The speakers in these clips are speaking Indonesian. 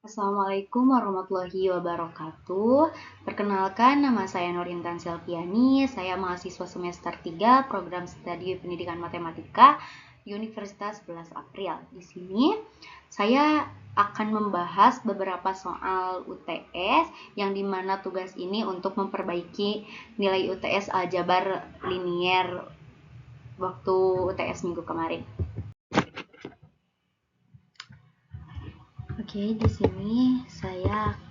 Assalamualaikum warahmatullahi wabarakatuh. Perkenalkan, nama saya Nurintan Selviani. Saya mahasiswa semester 3 Program Studi Pendidikan Matematika Universitas 11 April. Di sini saya akan membahas beberapa soal UTS yang dimana tugas ini untuk memperbaiki nilai UTS aljabar linier waktu UTS minggu kemarin. Oke, di sini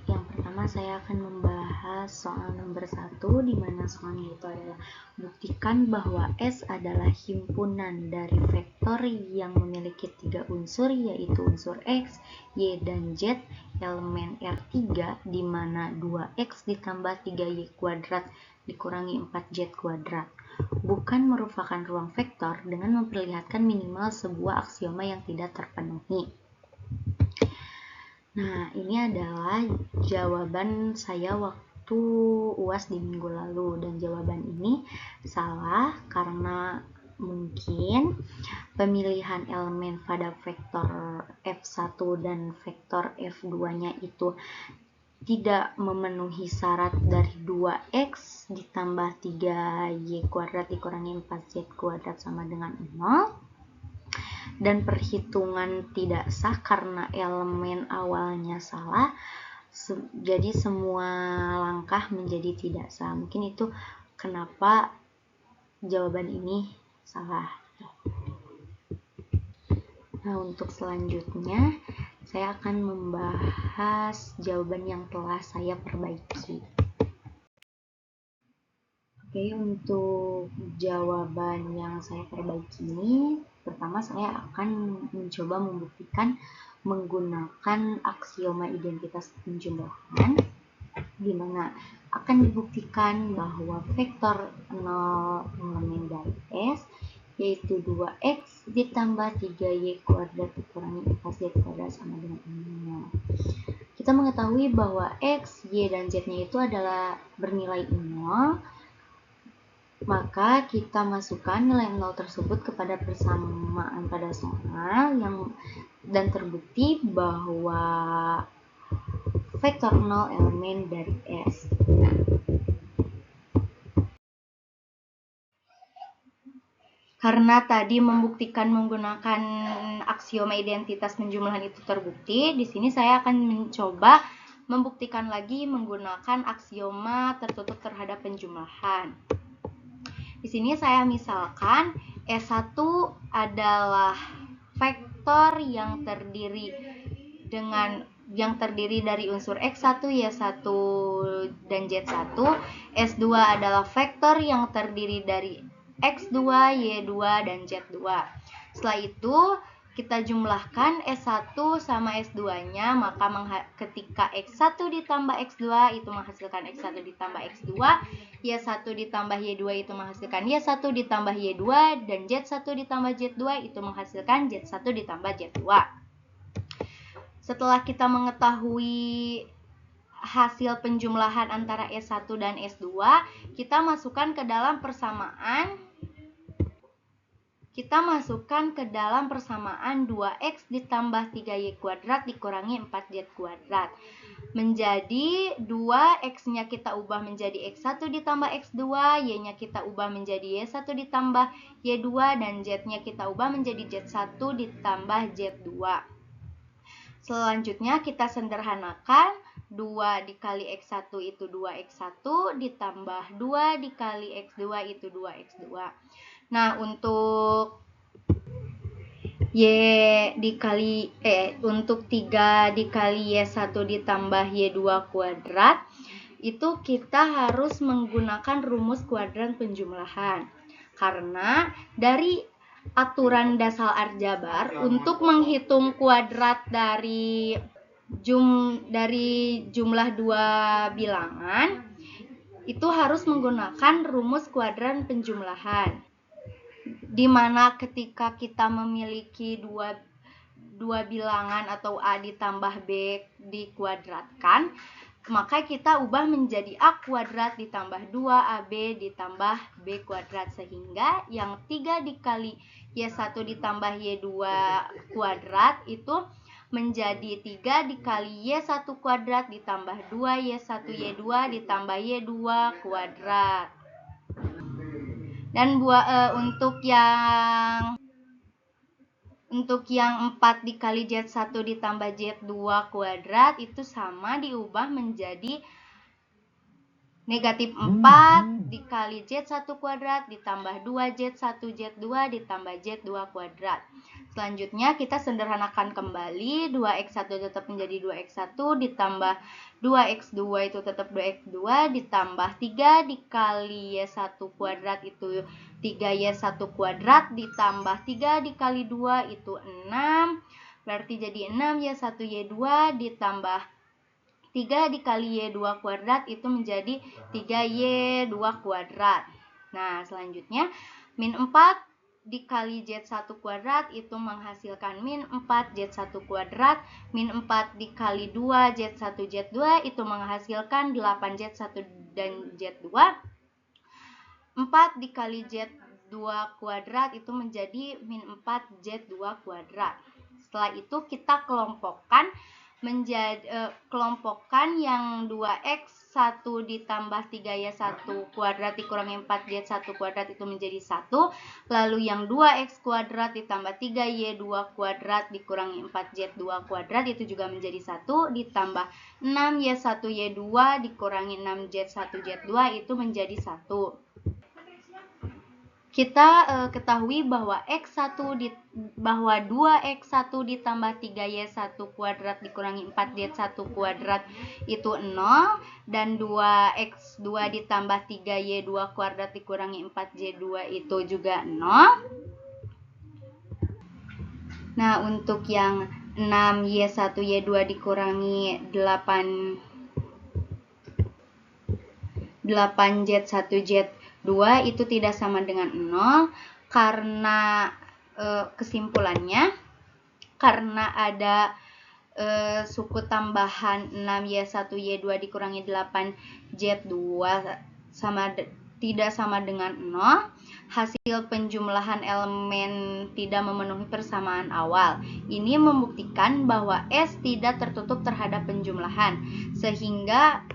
yang pertama saya akan membahas soal nomor 1, di mana soalnya itu adalah buktikan bahwa S adalah himpunan dari vektor yang memiliki 3 unsur, yaitu unsur X, Y, dan Z, elemen R3, di mana 2X ditambah 3Y kuadrat dikurangi 4Z kuadrat. Bukan merupakan ruang vektor dengan memperlihatkan minimal sebuah aksioma yang tidak terpenuhi. Nah, ini adalah jawaban saya waktu UAS di minggu lalu, dan jawaban ini salah karena mungkin pemilihan elemen pada vektor F1 dan vektor F2-nya itu tidak memenuhi syarat dari 2X ditambah 3Y kuadrat dikurangi 4Z kuadrat sama dengan 0. Dan perhitungan tidak sah karena elemen awalnya salah, jadi semua langkah menjadi tidak sah. Mungkin itu kenapa jawaban ini salah. Nah, untuk selanjutnya saya akan membahas jawaban yang telah saya perbaiki. Oke, untuk jawaban yang saya perbaiki ini, pertama saya akan mencoba membuktikan menggunakan aksioma identitas penjumlahan, di mana akan dibuktikan bahwa vektor 0 elemen dari S yaitu 2X ditambah 3Y kuadrat dikurangi 4Z kuadrat sama dengan 0. Kita mengetahui bahwa X, Y, dan Z-nya itu adalah bernilai 0, maka kita masukkan nilai 0 tersebut kepada persamaan pada soal dan terbukti bahwa vektor 0 elemen dari S. Karena tadi membuktikan menggunakan aksioma identitas penjumlahan itu terbukti, di sini saya akan mencoba membuktikan lagi menggunakan aksioma tertutup terhadap penjumlahan. Di sini saya misalkan S1 adalah vektor yang terdiri dari unsur X1, Y1, dan Z1. S2 adalah vektor yang terdiri dari X2, Y2, dan Z2. Setelah itu kita jumlahkan S1 sama S2-nya, maka ketika X1 ditambah X2 itu menghasilkan X1 ditambah X2, Y1 ditambah Y2 itu menghasilkan Y1 ditambah Y2, dan Z1 ditambah Z2 itu menghasilkan Z1 ditambah Z2. Setelah kita mengetahui hasil penjumlahan antara S1 dan S2, kita masukkan ke dalam persamaan 2X ditambah 3Y kuadrat dikurangi 4Z kuadrat. Menjadi 2X-nya kita ubah menjadi X1 ditambah X2, Y-nya kita ubah menjadi Y1 ditambah Y2, dan Z-nya kita ubah menjadi Z1 ditambah Z2. Selanjutnya kita sederhanakan, 2 dikali X1 itu 2X1 ditambah 2 dikali X2 itu 2X2. Nah, untuk untuk 3 dikali Y1 ditambah Y2 kuadrat, itu kita harus menggunakan rumus kuadran penjumlahan. Karena dari aturan dasar aljabar untuk menghitung kuadrat dari jumlah dua bilangan itu harus menggunakan rumus kuadran penjumlahan, di mana ketika kita memiliki dua bilangan atau A ditambah B dikuadratkan, maka kita ubah menjadi A kuadrat ditambah 2AB ditambah B kuadrat, sehingga yang 3 dikali Y1 ditambah Y2 kuadrat itu menjadi 3 dikali Y1 kuadrat ditambah 2Y1Y2 ditambah Y2 kuadrat. Dan untuk yang 4 dikali Z1 ditambah Z2 kuadrat itu sama diubah menjadi negatif 4 dikali Z1 kuadrat ditambah 2Z1Z2 ditambah Z2 kuadrat. Selanjutnya kita sederhanakan kembali, 2x1 tetap menjadi 2x1 ditambah 2x2 itu tetap 2x2 ditambah 3 dikali Y1 kuadrat itu 3Y1 kuadrat ditambah 3 dikali 2 itu 6, berarti jadi 6Y1Y2 ditambah 3 dikali Y2 kuadrat itu menjadi 3Y2 kuadrat. Nah, selanjutnya min 4 dikali Z1 kuadrat itu menghasilkan min 4 Z1 kuadrat. Min 4 dikali 2 Z1 Z2 itu menghasilkan 8 Z1 dan Z2. 4 dikali Z2 kuadrat itu menjadi min 4 Z2 kuadrat. Setelah itu kita kelompokkan yang 2x1 ditambah 3y1 kuadrat dikurangi 4z1 kuadrat itu menjadi 1. Lalu yang 2x kuadrat ditambah 3y2 kuadrat dikurangi 4z2 kuadrat itu juga menjadi 1. Ditambah 6y1y2 dikurangi 6z1z2 itu menjadi 1. Kita ketahui bahwa 2x1 ditambah 3y1 kuadrat dikurangi 4z1 kuadrat itu 0, dan 2x2 ditambah 3y2 kuadrat dikurangi 4z2 itu juga 0. Nah, untuk yang 6y1y2 dikurangi 8z1z2 itu tidak sama dengan 0 karena kesimpulannya karena ada suku tambahan 6y1y2 dikurangi 8z2 tidak sama dengan 0, hasil penjumlahan elemen tidak memenuhi persamaan awal. Ini membuktikan bahwa S tidak tertutup terhadap penjumlahan sehingga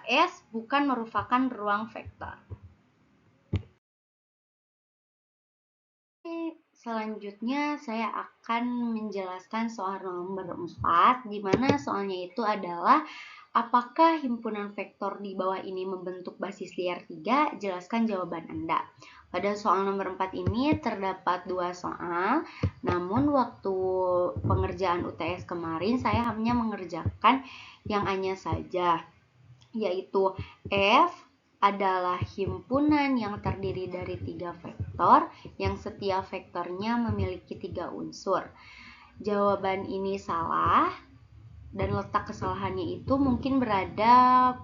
S bukan merupakan ruang vektor. Selanjutnya saya akan menjelaskan soal nomor 4, di mana soalnya itu adalah apakah himpunan vektor di bawah ini membentuk basis liar 3? Jelaskan jawaban Anda. Pada soal nomor 4 ini terdapat 2 soal, namun waktu pengerjaan UTS kemarin saya hanya mengerjakan yang A-nya saja, yaitu F adalah himpunan yang terdiri dari 3 vektor yang setiap vektornya memiliki 3 unsur. Jawaban ini salah, dan letak kesalahannya itu mungkin berada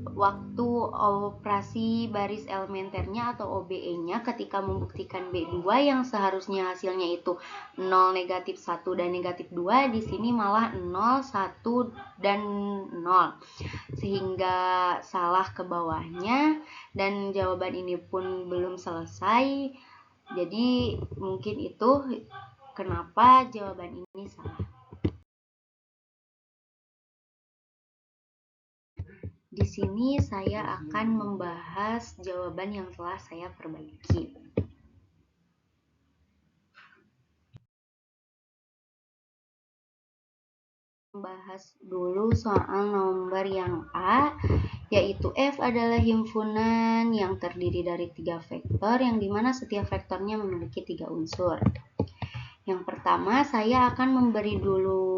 waktu operasi baris elementernya atau OBE-nya ketika membuktikan B2 yang seharusnya hasilnya itu 0, negatif 1, dan negatif 2, di sini malah 0, 1, dan 0. Sehingga salah ke bawahnya, dan jawaban ini pun belum selesai. Jadi mungkin itu kenapa jawaban ini salah. Di sini saya akan membahas jawaban yang telah saya perbaiki. Membahas dulu soal nomor yang A, yaitu F adalah himpunan yang terdiri dari 3 vektor, yang dimana setiap vektornya memiliki 3 unsur. Yang pertama, saya akan memberi dulu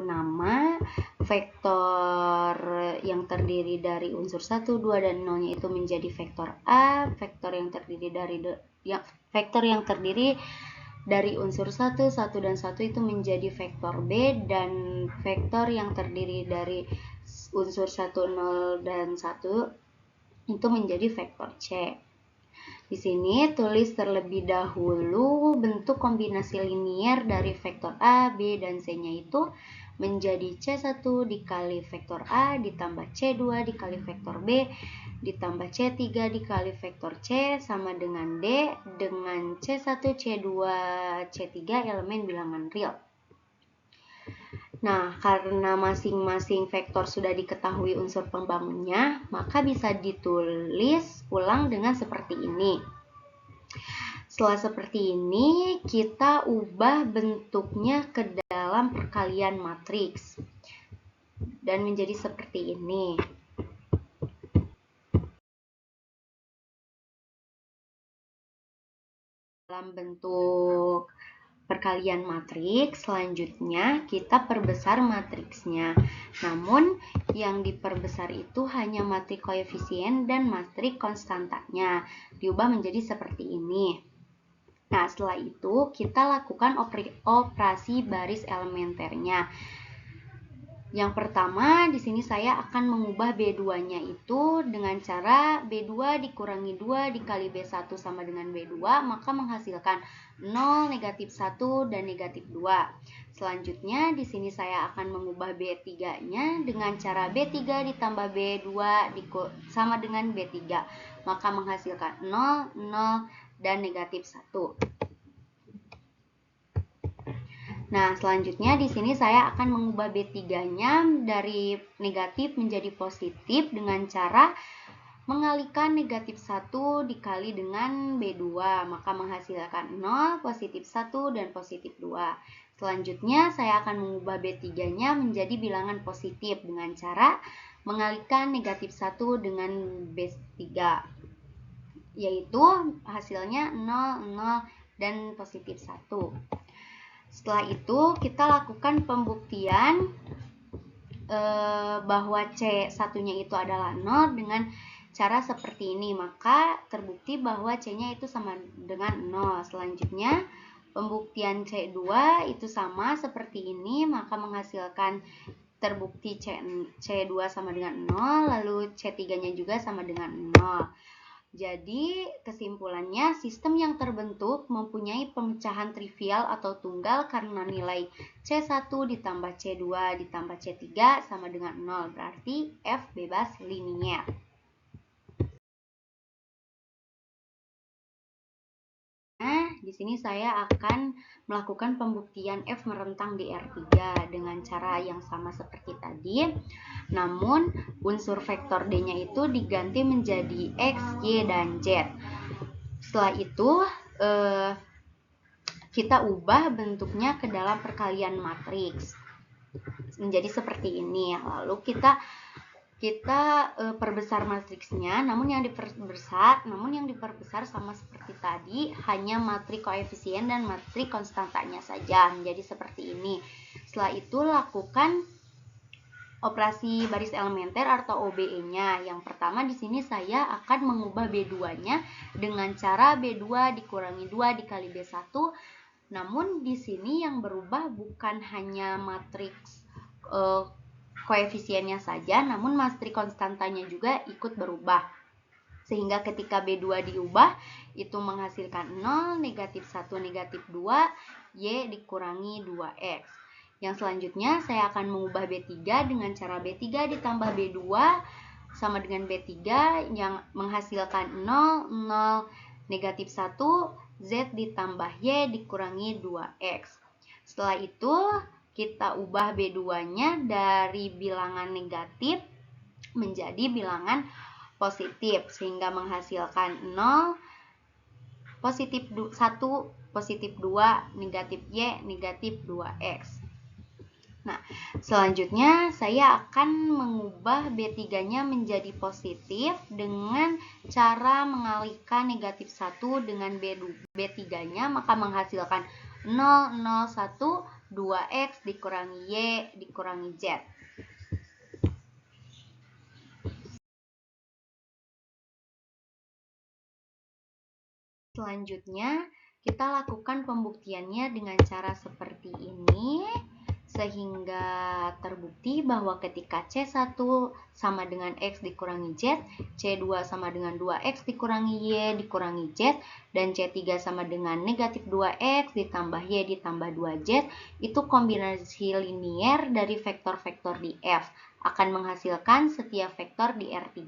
nama vektor yang terdiri dari unsur 1, 2, dan 0-nya itu menjadi vektor A, vektor yang terdiri dari unsur 1, 1, dan 1 itu menjadi vektor B, dan vektor yang terdiri dari unsur 1, 0, dan 1 itu menjadi vektor C. Di sini tulis terlebih dahulu bentuk kombinasi linier dari vektor A, B, dan C-nya itu menjadi C1 dikali vektor A ditambah C2 dikali vektor B ditambah C3 dikali vektor C sama dengan D dengan C1, C2, C3 elemen bilangan real. Nah, karena masing-masing vektor sudah diketahui unsur pembangunnya, maka bisa ditulis ulang dengan seperti ini. Setelah seperti ini, kita ubah bentuknya ke dalam perkalian matriks dan menjadi seperti ini. Dalam bentuk perkalian matriks, selanjutnya kita perbesar matriksnya. Namun, yang diperbesar itu hanya matrik koefisien dan matrik konstantanya. Diubah menjadi seperti ini. Nah, setelah itu kita lakukan operasi baris elementernya. Yang pertama, di sini saya akan mengubah B2-nya itu dengan cara B2 dikurangi 2 dikali B1 sama dengan B2, maka menghasilkan 0, negatif 1, dan negatif 2. Selanjutnya, di sini saya akan mengubah B3-nya dengan cara B3 ditambah B2 sama dengan B3, maka menghasilkan 0, 0, dan negatif 1. Nah, selanjutnya di sini saya akan mengubah B3-nya dari negatif menjadi positif dengan cara mengalihkan negatif 1 dikali dengan B2, maka menghasilkan 0, positif 1, dan positif 2. Selanjutnya, saya akan mengubah B3-nya menjadi bilangan positif dengan cara mengalihkan negatif 1 dengan B3, yaitu hasilnya 0, 0, dan positif 1. Setelah itu, kita lakukan pembuktian bahwa C1-nya itu adalah 0 dengan cara seperti ini. Maka terbukti bahwa C-nya itu sama dengan 0. Selanjutnya, pembuktian C2 itu sama seperti ini, maka menghasilkan terbukti C2 sama dengan 0, lalu C3-nya juga sama dengan 0. Jadi, kesimpulannya, sistem yang terbentuk mempunyai pemecahan trivial atau tunggal karena nilai C1 ditambah C2 ditambah C3 sama dengan 0, berarti F bebas linier. Nah, di sini saya akan melakukan pembuktian F merentang di R3 dengan cara yang sama seperti tadi. Namun, unsur vektor D-nya itu diganti menjadi X, Y, dan Z. Setelah itu, kita ubah bentuknya ke dalam perkalian matriks menjadi seperti ini. Lalu kita perbesar matriksnya, namun yang diperbesar sama seperti tadi, hanya matrik koefisien dan matrik konstantanya saja, menjadi seperti ini. Setelah itu lakukan operasi baris elementer atau OBE-nya. Yang pertama di sini saya akan mengubah B2-nya dengan cara B2 dikurangi 2 dikali B1. Namun di sini yang berubah bukan hanya matriks koefisiennya saja, namun matrik konstantanya juga ikut berubah. Sehingga ketika B2 diubah, itu menghasilkan 0, negatif 1, negatif 2, Y dikurangi 2X. Yang selanjutnya, saya akan mengubah B3 dengan cara B3 ditambah B2 sama dengan B3 yang menghasilkan 0, 0, negatif 1, Z ditambah Y dikurangi 2X. Setelah itu, kita ubah B2-nya dari bilangan negatif menjadi bilangan positif, sehingga menghasilkan 0, positif 1, positif 2, negatif Y, negatif 2X. Nah, selanjutnya saya akan mengubah B3-nya menjadi positif dengan cara mengalihkan negatif 1 dengan B3-nya, maka menghasilkan 0, 0, 1, 2X dikurangi Y dikurangi Z. Selanjutnya, kita lakukan pembuktiannya dengan cara seperti ini, sehingga terbukti bahwa ketika C1 sama dengan X dikurangi Z, C2 sama dengan 2X dikurangi Y dikurangi Z, dan C3 sama dengan negatif 2X ditambah Y ditambah 2Z, itu kombinasi linier dari vektor-vektor di F akan menghasilkan setiap vektor di R3,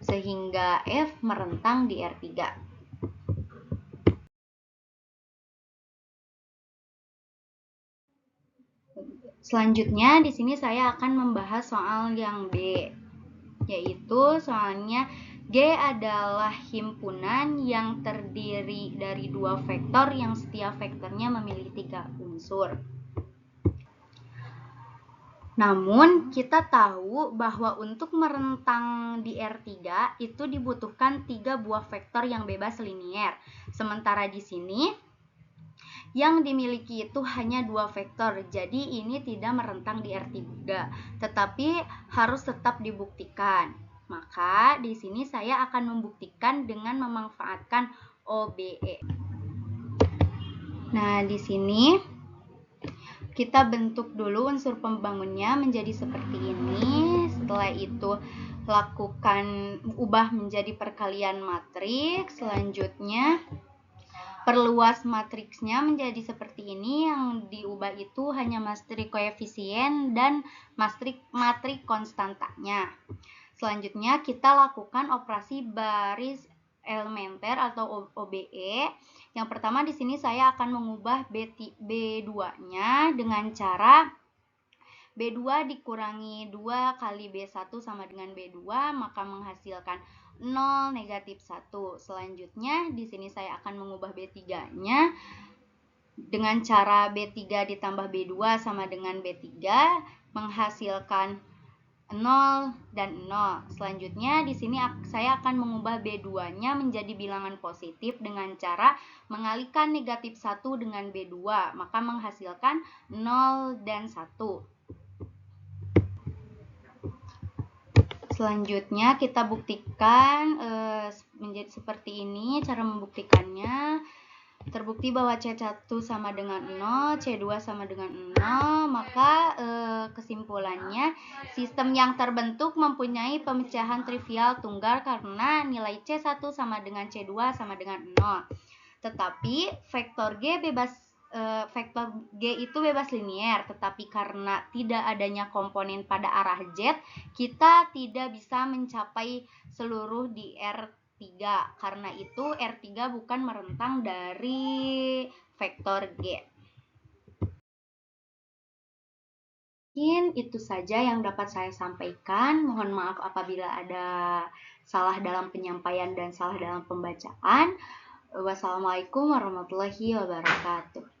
sehingga F merentang di R3. Selanjutnya di sini saya akan membahas soal yang B, yaitu soalnya G adalah himpunan yang terdiri dari dua vektor yang setiap vektornya memiliki 3 unsur. Namun, kita tahu bahwa untuk merentang di R3 itu dibutuhkan 3 buah vektor yang bebas linier. Sementara di sini yang dimiliki itu hanya 2 vektor, jadi ini tidak merentang di R3, tetapi harus tetap dibuktikan. Maka di sini saya akan membuktikan dengan memanfaatkan OBE. Nah, di sini kita bentuk dulu unsur pembangunnya menjadi seperti ini. Setelah itu lakukan ubah menjadi perkalian matriks. Selanjutnya perluas matriksnya menjadi seperti ini, yang diubah itu hanya matrik koefisien dan matrik konstantanya. Selanjutnya kita lakukan operasi baris elementer atau OBE. Yang pertama di sini saya akan mengubah B2-nya dengan cara B2 dikurangi 2 kali B1 sama dengan B2, maka menghasilkan 0 negatif 1. Selanjutnya di sini saya akan mengubah B3-nya dengan cara B3 ditambah B2 sama dengan B3, menghasilkan 0 dan 0. Selanjutnya di sini saya akan mengubah B2-nya menjadi bilangan positif dengan cara mengalihkan negatif 1 dengan B2, maka menghasilkan 0 dan 1. Selanjutnya kita buktikan menjadi seperti ini cara membuktikannya. Terbukti bahwa C1 sama dengan 0, C2 sama dengan 0, maka kesimpulannya sistem yang terbentuk mempunyai pemecahan trivial tunggal karena nilai C1 sama dengan C2 sama dengan 0. Tetapi vektor G itu bebas linier, tetapi karena tidak adanya komponen pada arah Z, kita tidak bisa mencapai seluruh di R3. Karena itu R3 bukan merentang dari vektor G. Mungkin itu saja yang dapat saya sampaikan. Mohon maaf apabila ada salah dalam penyampaian dan salah dalam pembacaan. Wassalamualaikum warahmatullahi wabarakatuh.